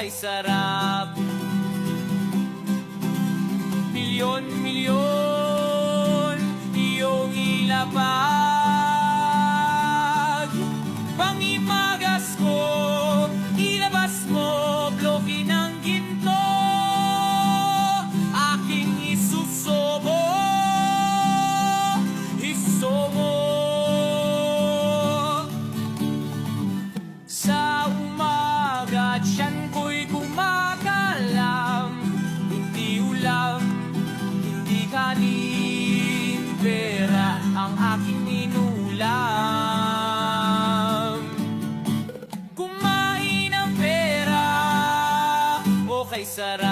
kay sarap. Milyon-milyon iyong ilapag, pangimagas ko, ilabas mo, bloke ng ginto, aking isusobo, isusobo. Sa umaga, tiyan ko'y kumakalam, hindi ulam, hindi kanin, pera ang aking inulam. Kumain ng pera o kay sarap.